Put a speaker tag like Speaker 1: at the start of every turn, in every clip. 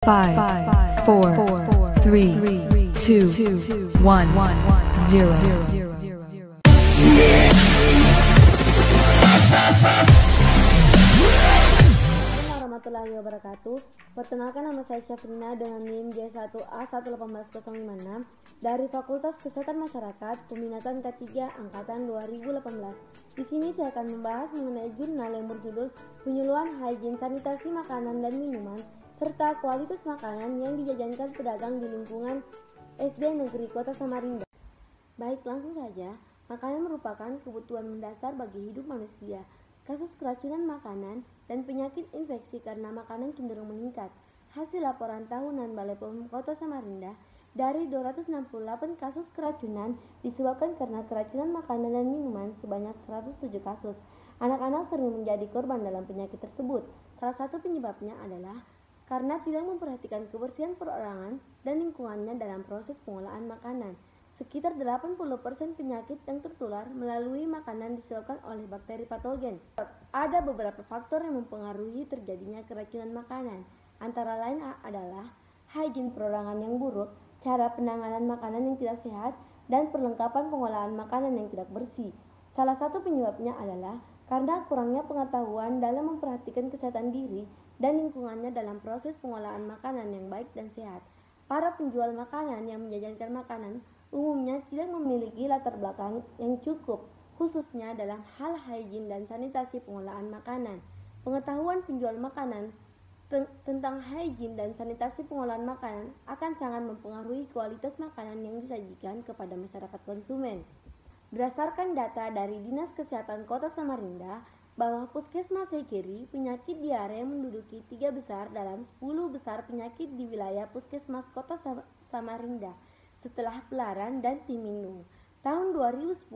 Speaker 1: 5, 4, 3, 2, 1, 0.
Speaker 2: Warahmatullahi wabarakatuh. Perkenalkan, nama saya Syafrina dengan NIM J1A11856 dari Fakultas Kesehatan Masyarakat Peminatan K3 Angkatan 2018. Di sini saya akan membahas mengenai jurnal yang berjudul Penyuluhan Hygiene Sanitasi Makanan dan Minuman serta kualitas makanan yang dijajankan pedagang di lingkungan SD Negeri Kota Samarinda. Baik, langsung saja. Makanan merupakan kebutuhan mendasar bagi hidup manusia. Kasus keracunan makanan dan penyakit infeksi karena makanan cenderung meningkat. Hasil laporan tahunan Balai POM Kota Samarinda, dari 268 kasus keracunan disebabkan karena keracunan makanan dan minuman sebanyak 107 kasus. Anak-anak sering menjadi korban dalam penyakit tersebut. Salah satu penyebabnya adalah karena tidak memperhatikan kebersihan perorangan dan lingkungannya dalam proses pengolahan makanan. Sekitar 80% penyakit yang tertular melalui makanan disebabkan oleh bakteri patogen. Ada beberapa faktor yang mempengaruhi terjadinya keracunan makanan. Antara lain adalah hygiene perorangan yang buruk, cara penanganan makanan yang tidak sehat, dan perlengkapan pengolahan makanan yang tidak bersih. Salah satu penyebabnya adalah karena kurangnya pengetahuan dalam memperhatikan kesehatan diri dan lingkungannya dalam proses pengolahan makanan yang baik dan sehat. Para penjual makanan yang menjajankan makanan umumnya tidak memiliki latar belakang yang cukup, khususnya dalam hal hygiene dan sanitasi pengolahan makanan. Pengetahuan penjual makanan tentang hygiene dan sanitasi pengolahan makanan akan sangat mempengaruhi kualitas makanan yang disajikan kepada masyarakat konsumen. Berdasarkan data dari Dinas Kesehatan Kota Samarinda, bahwa Puskesmas Sekiri, penyakit diare menduduki 3 besar dalam 10 besar penyakit di wilayah Puskesmas Kota Samarinda setelah Pelaran dan Timinung. Tahun 2010,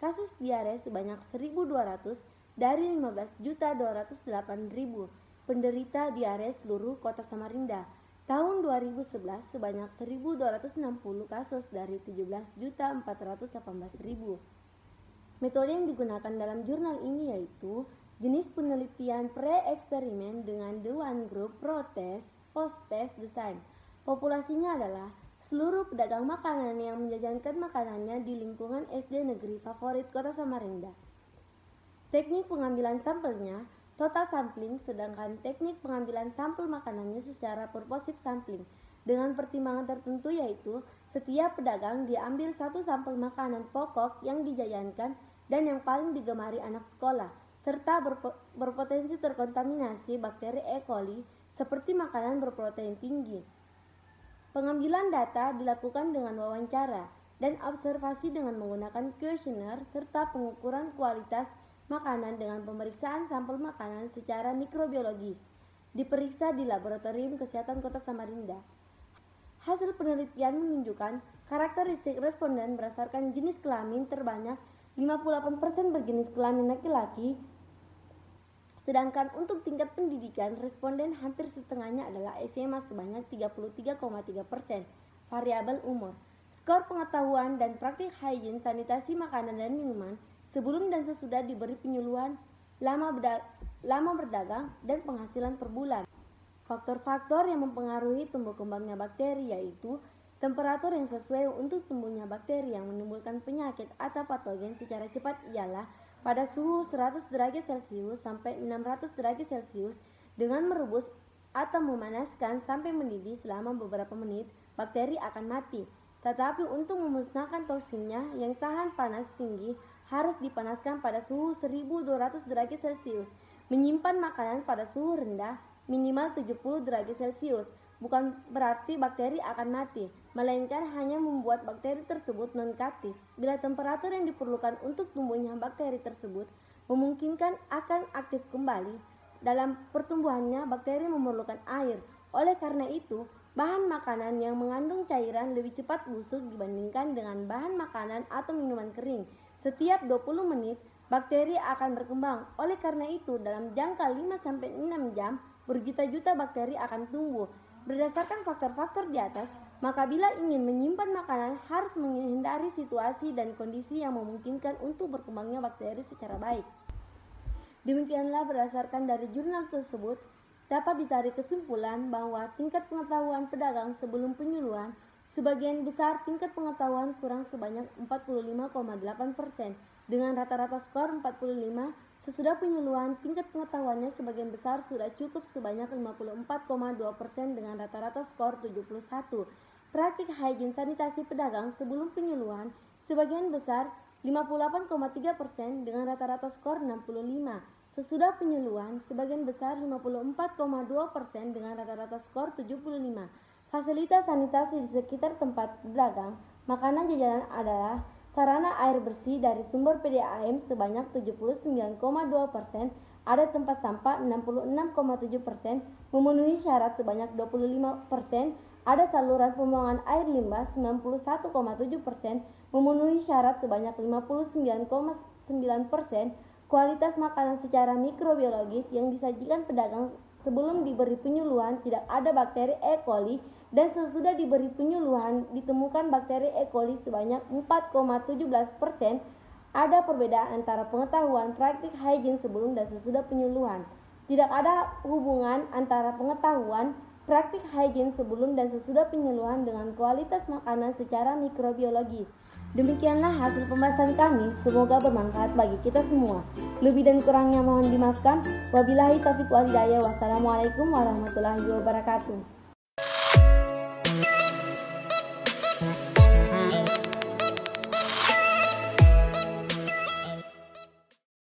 Speaker 2: kasus diare sebanyak 1.200 dari 15.208.000 penderita diare seluruh Kota Samarinda. Tahun 2011 sebanyak 1.260 kasus dari 17.418.000. Metode yang digunakan dalam jurnal ini yaitu jenis penelitian pre-eksperimen dengan Dewan Group Pro-Test, Post-Test Design. Populasinya adalah seluruh pedagang makanan yang menjajankan makanannya di lingkungan SD Negeri Favorit Kota Samarinda. Teknik pengambilan sampelnya total sampling, sedangkan teknik pengambilan sampel makanannya secara purposive sampling dengan pertimbangan tertentu, yaitu setiap pedagang diambil satu sampel makanan pokok yang dijajankan dan yang paling digemari anak sekolah, serta berpotensi terkontaminasi bakteri E. coli seperti makanan berprotein tinggi. Pengambilan data dilakukan dengan wawancara dan observasi dengan menggunakan kuesioner serta pengukuran kualitas makanan dengan pemeriksaan sampel makanan secara mikrobiologis, diperiksa di Laboratorium Kesehatan Kota Samarinda. Hasil penelitian menunjukkan karakteristik responden berdasarkan jenis kelamin terbanyak 58% berjenis kelamin laki-laki, sedangkan untuk tingkat pendidikan responden hampir setengahnya adalah SMA sebanyak 33,3%. Variabel umur, skor pengetahuan dan praktik hygiene sanitasi makanan dan minuman sebelum dan sesudah diberi penyuluhan, lama berdagang, dan penghasilan per bulan. Faktor-faktor yang mempengaruhi tumbuh kembangnya bakteri yaitu temperatur yang sesuai untuk tumbuhnya bakteri yang menimbulkan penyakit atau patogen secara cepat ialah pada suhu 100 derajat Celcius sampai 600 derajat Celcius. Dengan merebus atau memanaskan sampai mendidih selama beberapa menit, bakteri akan mati. Tetapi untuk memusnahkan toksinnya yang tahan panas tinggi harus dipanaskan pada suhu 1200 derajat Celcius. Menyimpan makanan pada suhu rendah minimal 70 derajat Celcius bukan berarti bakteri akan mati, melainkan hanya membuat bakteri tersebut non-aktif. Bila temperatur yang diperlukan untuk tumbuhnya bakteri tersebut memungkinkan akan aktif kembali, dalam pertumbuhannya bakteri memerlukan air. Oleh karena itu, bahan makanan yang mengandung cairan lebih cepat busuk dibandingkan dengan bahan makanan atau minuman kering. Setiap 20 menit, bakteri akan berkembang. Oleh karena itu, dalam jangka 5-6 jam, berjuta-juta bakteri akan tumbuh. Berdasarkan faktor-faktor di atas, maka bila ingin menyimpan makanan harus menghindari situasi dan kondisi yang memungkinkan untuk berkembangnya bakteri secara baik. Demikianlah berdasarkan dari jurnal tersebut, dapat ditarik kesimpulan bahwa tingkat pengetahuan pedagang sebelum penyuluhan sebagian besar tingkat pengetahuan kurang sebanyak 45,8%, dengan rata-rata skor 45. Sesudah penyuluhan, tingkat pengetahuannya sebagian besar sudah cukup sebanyak 54,2% dengan rata-rata skor 71. Praktik hygiene sanitasi pedagang sebelum penyuluhan sebagian besar 58,3% dengan rata-rata skor 65. Sesudah penyuluhan sebagian besar 54,2% dengan rata-rata skor 75. Fasilitas sanitasi di sekitar tempat berdagang makanan jajanan adalah sarana air bersih dari sumber PDAM sebanyak 79,2%, ada tempat sampah 66,7%, memenuhi syarat sebanyak 25%, ada saluran pembuangan air limbah 91,7%, memenuhi syarat sebanyak 59,9%, kualitas makanan secara mikrobiologis yang disajikan pedagang sebelum diberi penyuluhan tidak ada bakteri E. coli dan sesudah diberi penyuluhan ditemukan bakteri E. coli sebanyak 4,17%. Ada perbedaan antara pengetahuan praktik hygiene sebelum dan sesudah penyuluhan. Tidak ada hubungan antara pengetahuan praktik hygiene sebelum dan sesudah penyuluhan dengan kualitas makanan secara mikrobiologis. Demikianlah hasil pembahasan kami, semoga bermanfaat bagi kita semua. Lebih dan kurangnya mohon dimaafkan. Wabillahi taufiq wal hidayah. Wassalamualaikum warahmatullahi wabarakatuh.